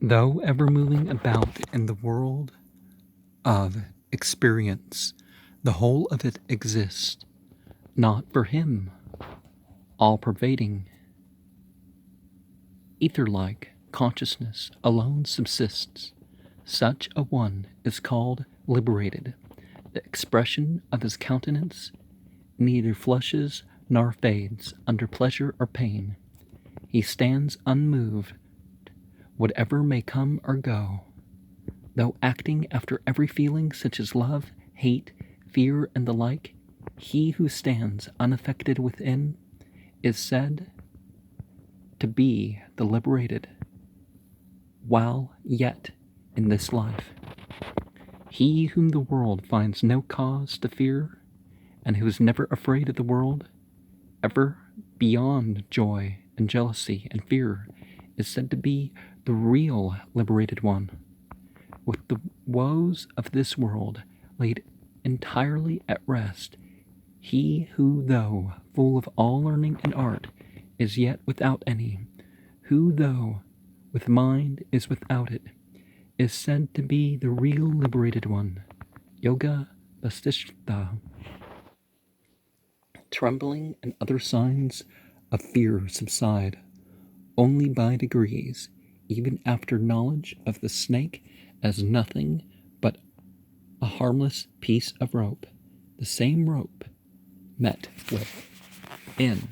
Though ever moving about in the world of experience, the whole of it exists, not for him, all-pervading. Ether-like consciousness alone subsists. Such a one is called liberated. The expression of his countenance neither flushes nor fades under pleasure or pain. He stands unmoved, whatever may come or go. Though acting after every feeling such as love, hate, fear, and the like, he who stands unaffected within is said to be the liberated, while yet in this life. He whom the world finds no cause to fear, and who is never afraid of the world, ever beyond joy and jealousy and fear, is said to be the real liberated one. With the woes of this world laid entirely at rest, he who, though full of all learning and art, is yet without any, who, though with mind is without it, is said to be the real liberated one. Yoga Vasishtha. Trembling and other signs of fear subside only by degrees, even after knowledge of the snake as nothing but a harmless piece of rope, the same rope met with in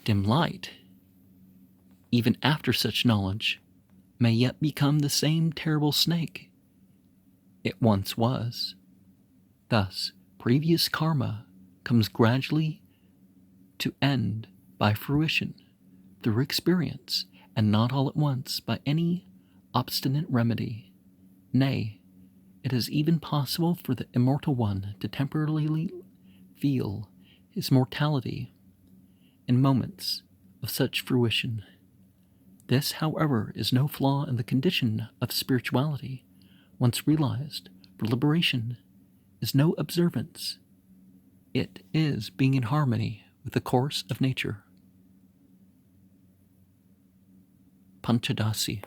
dim light, even after such knowledge, may yet become the same terrible snake it once was. Thus, previous karma comes gradually to end by fruition, through experience, and not all at once by any obstinate remedy. Nay, it is even possible for the immortal one to temporarily feel his mortality in moments of such fruition. This, however, is no flaw in the condition of spirituality, once realized, for liberation is no observance. It is being in harmony with the course of nature. Panchadasi.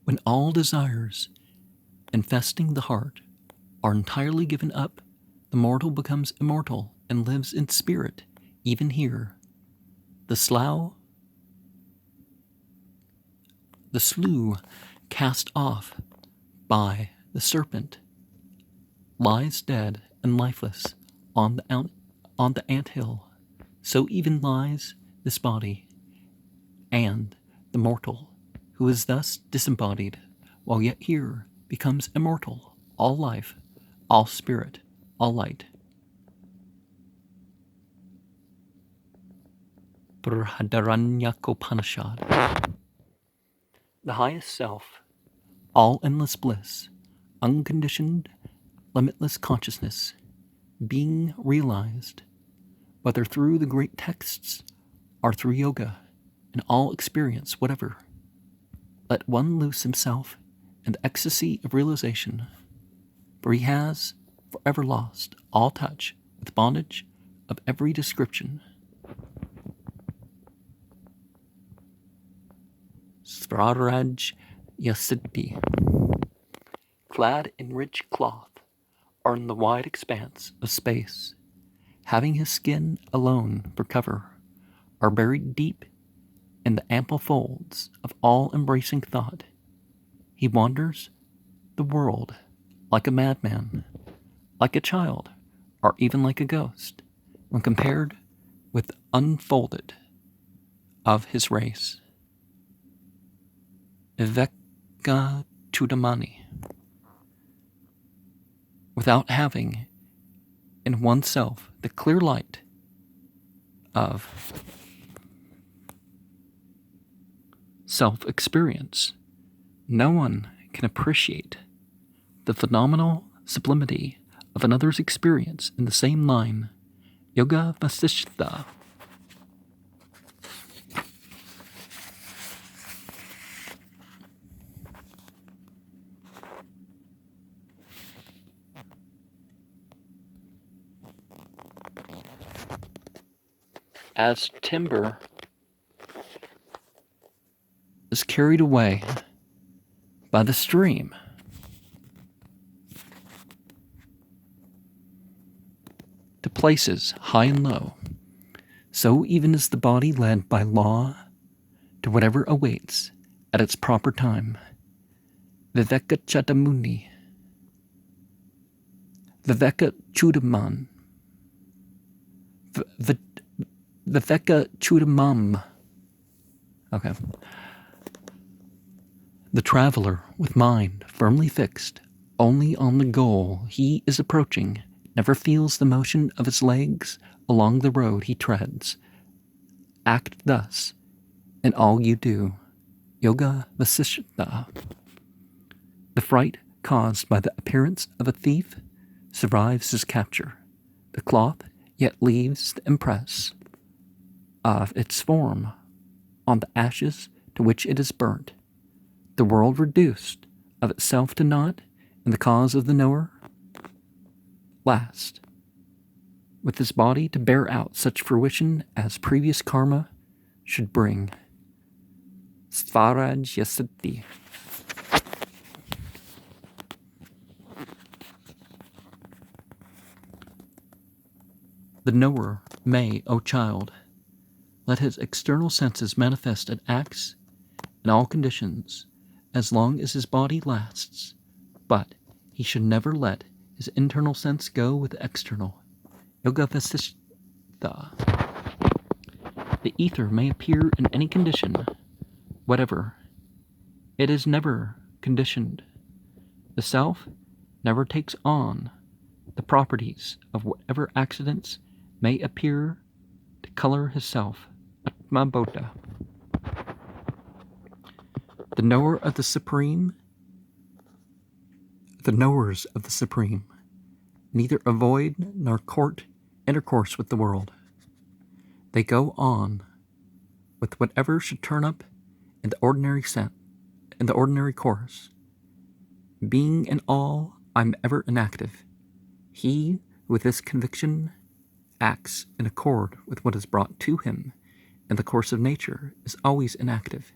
When all desires infesting the heart are entirely given up, the mortal becomes immortal and lives in spirit, even here. The slough cast off by the serpent lies dead and lifeless on the anthill. So even lies this body, and the mortal, who is thus disembodied, while yet here, becomes immortal, all life, all spirit, all light. Upanishad. The highest self, all endless bliss, unconditioned, limitless consciousness, being realized, whether through the great texts or through yoga, in all experience whatever. Let one lose himself in the ecstasy of realization, for he has forever lost all touch with bondage of every description. Svraj Yasiddhi. Clad in rich cloth, or in the wide expanse of space, having his skin alone for cover, are buried deep in the ample folds of all-embracing thought. He wanders the world like a madman, like a child, or even like a ghost, when compared with the unfolded of his race. Viveka Chudamani. Without having in oneself the clear light of self-experience, no one can appreciate the phenomenal sublimity of another's experience in the same line. Yoga Vasishtha. As timber is carried away by the stream. To places high and low, so even is the body led by law to whatever awaits at its proper time. Viveka Chatamuni, Viveka Chudaman, Viveka Chudamam. Okay. The traveler with mind firmly fixed only on the goal he is approaching never feels the motion of his legs along the road he treads. Act thus in all you do. Yoga Vasishtha. The fright caused by the appearance of a thief survives his capture. The cloth yet leaves the impress of its form on the ashes to which it is burnt. The world reduced of itself to naught, and the cause of the knower last, with his body to bear out such fruition as previous karma should bring. Svaraj Yasati. The knower may, O child, let his external senses manifest at acts in all conditions, as long as his body lasts, but he should never let his internal sense go with the external. Yoga Vasishtha. The ether may appear in any condition, whatever. It is never conditioned. The self never takes on the properties of whatever accidents may appear to color his self. Atma Bodha. The knower of the Supreme, the knowers of the Supreme, neither avoid nor court intercourse with the world. They go on with whatever should turn up in the ordinary course. Being in all, I'm ever inactive. He, with this conviction, acts in accord with what is brought to him in the course of nature, is always inactive.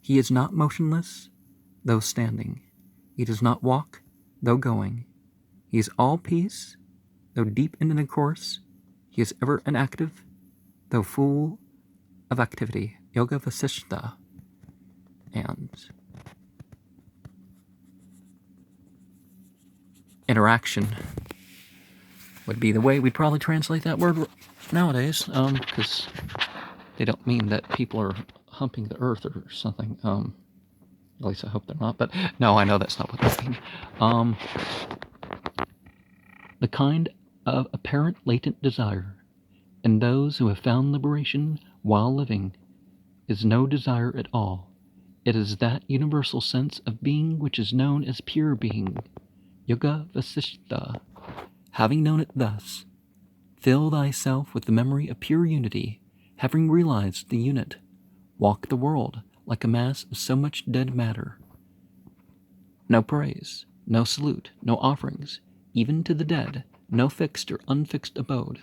He is not motionless, though standing. He does not walk, though going. He is all peace, though deep in the course. He is ever inactive, though full of activity. Yoga Vasishtha. And interaction would be the way we'd probably translate that word nowadays, because they don't mean that people are humping the earth or something. At least I hope they're not, but no, I know that's not what they mean. The kind of apparent latent desire in those who have found liberation while living is no desire at all. It is that universal sense of being which is known as pure being. Yoga Vasishtha. Having known it thus, fill thyself with the memory of pure unity, having realized the unit. Walk the world like a mass of so much dead matter. No praise, no salute, no offerings, even to the dead, no fixed or unfixed abode.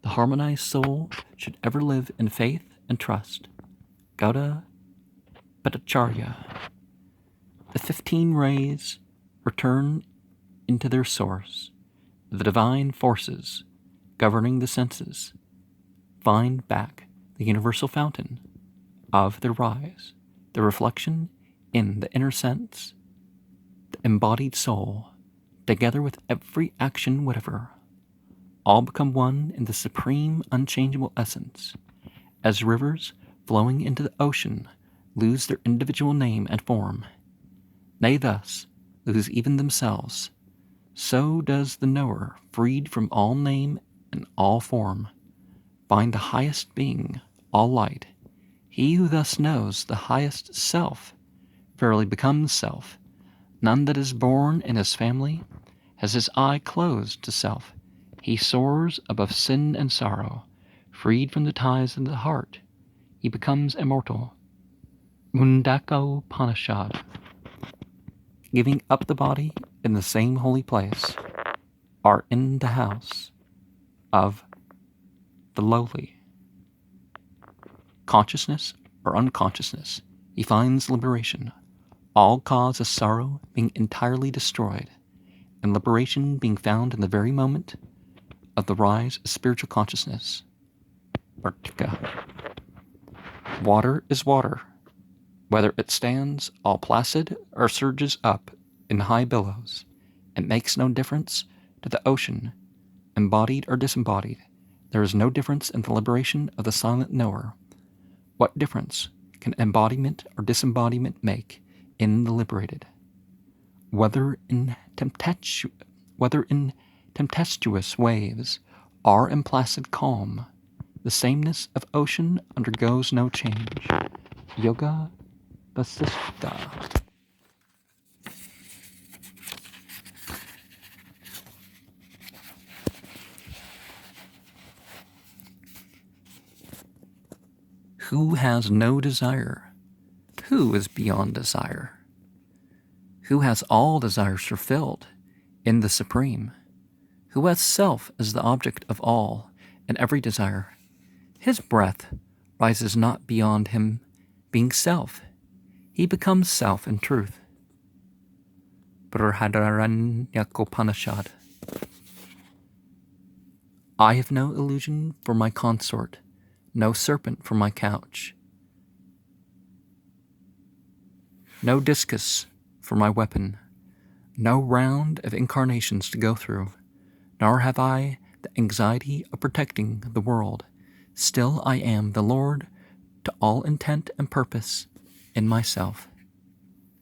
The harmonized soul should ever live in faith and trust. Gauda Bhattacharya. The 15 rays return into their source. The divine forces governing the senses find back the universal fountain of their rise, the reflection in the inner sense, the embodied soul, together with every action whatever, all become one in the supreme unchangeable essence, as rivers flowing into the ocean lose their individual name and form. They thus lose even themselves. So does the knower, freed from all name and all form, find the highest being, all light. He who thus knows the highest self verily becomes self. None that is born in his family has his eye closed to self. He soars above sin and sorrow, freed from the ties of the heart. He becomes immortal. Mundaka Upanishad. Giving up the body in the same holy place, are in the house of the lowly. Consciousness or unconsciousness he finds liberation, all cause of sorrow being entirely destroyed, and liberation being found in the very moment of the rise of spiritual consciousness. Artika. Water is water, whether it stands all placid or surges up in high billows. It makes no difference to the ocean, embodied or disembodied. There is no difference in the liberation of the silent knower. What difference can embodiment or disembodiment make in the liberated? Whether in tempestuous waves or in placid calm, the sameness of ocean undergoes no change. Yoga Vasishtha. Who has no desire? Who is beyond desire? Who has all desires fulfilled in the Supreme? Who has self as the object of all and every desire? His breath rises not beyond him being self. He becomes self in truth. Upanishad. I have no illusion for my consort, no serpent for my couch, no discus for my weapon, no round of incarnations to go through, nor have I the anxiety of protecting the world. Still I am the Lord to all intent and purpose in myself.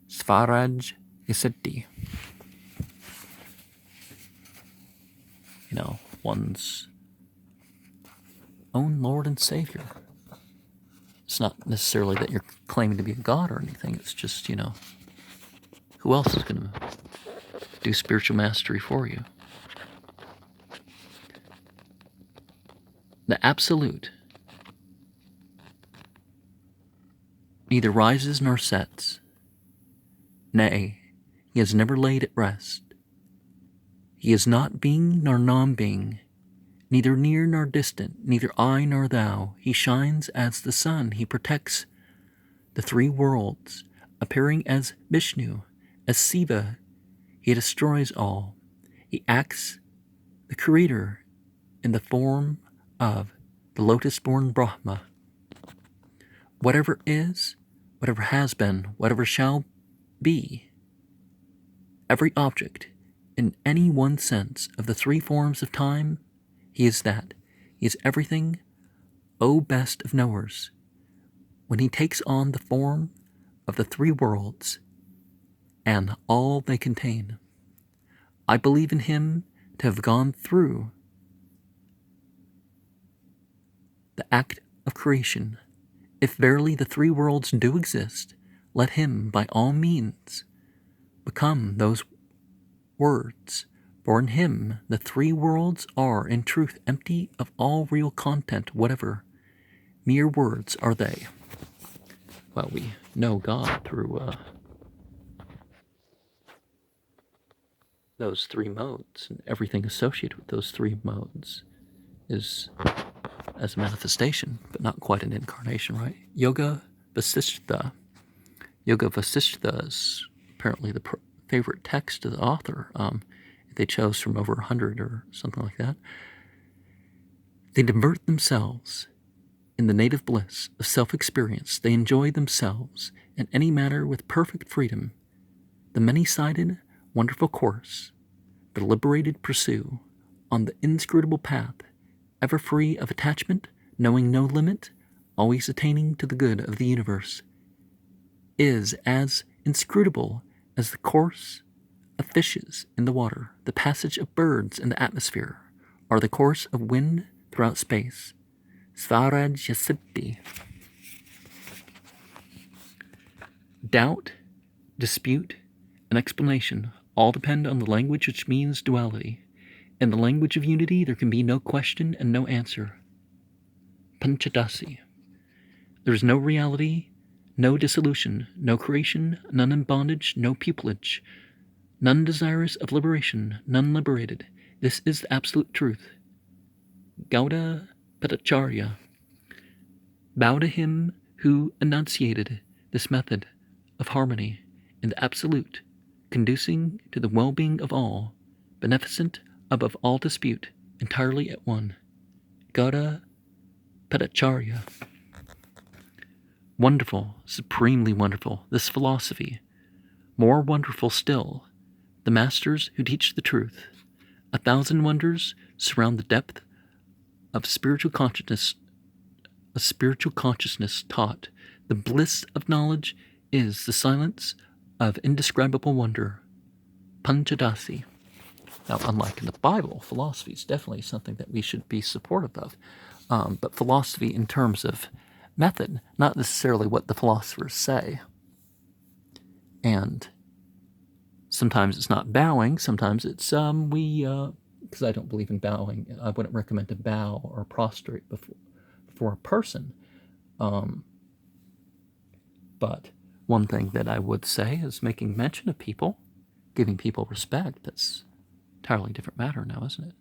Swaraj Yasiddhi. One's own Lord and Savior. It's not necessarily that you're claiming to be a god or anything. It's just, who else is going to do spiritual mastery for you? The Absolute neither rises nor sets. Nay, he has never laid at rest. He is not being nor non-being, neither near nor distant, neither I nor thou. He shines as the sun. He protects the three worlds, appearing as Vishnu, as Siva. He destroys all. He acts the creator in the form of the lotus-born Brahma. Whatever is, whatever has been, whatever shall be, every object, in any one sense of the three forms of time, he is that. He is everything, O best of knowers. When he takes on the form of the three worlds and all they contain, I believe in him to have gone through the act of creation. If verily the three worlds do exist, let him by all means become those words, for in him the three worlds are in truth empty of all real content whatever. Mere words are they. Well, we know God through those three modes, and everything associated with those three modes is as a manifestation, but not quite an incarnation, right? Yoga Vasishtha. Yoga Vasishtha is apparently the favorite text of the author. They chose from over 100 or something like that. They divert themselves in the native bliss of self-experience. They enjoy themselves in any matter with perfect freedom. The many-sided, wonderful course the liberated pursue on the inscrutable path, ever free of attachment, knowing no limit, always attaining to the good of the universe, is as inscrutable as the course of fishes in the water, the passage of birds in the atmosphere, or the course of wind throughout space. Swaraj Yasiddhi. Doubt, dispute, and explanation all depend on the language which means duality. In the language of unity there can be no question and no answer. Panchadasi. There is no reality, no dissolution, no creation, none in bondage, no pupillage, none desirous of liberation, none liberated. This is the absolute truth. Gauda Patacharya. Bow to him who enunciated This method of harmony in the absolute, conducing to the well-being of all, beneficent above all dispute, entirely at one. Gauda Padacharya. Wonderful, supremely wonderful, this philosophy. More wonderful still, the masters who teach the truth. 1,000 wonders surround the depth of spiritual consciousness. A spiritual consciousness taught. The bliss of knowledge is the silence of indescribable wonder. Panchadasi. Now, unlike in the Bible, philosophy is definitely something that we should be supportive of. But philosophy in terms of method, not necessarily what the philosophers say. And sometimes it's not bowing, sometimes it's because I don't believe in bowing, I wouldn't recommend to bow or prostrate before a person. But one thing that I would say is making mention of people, giving people respect. That's an entirely different matter now, isn't it?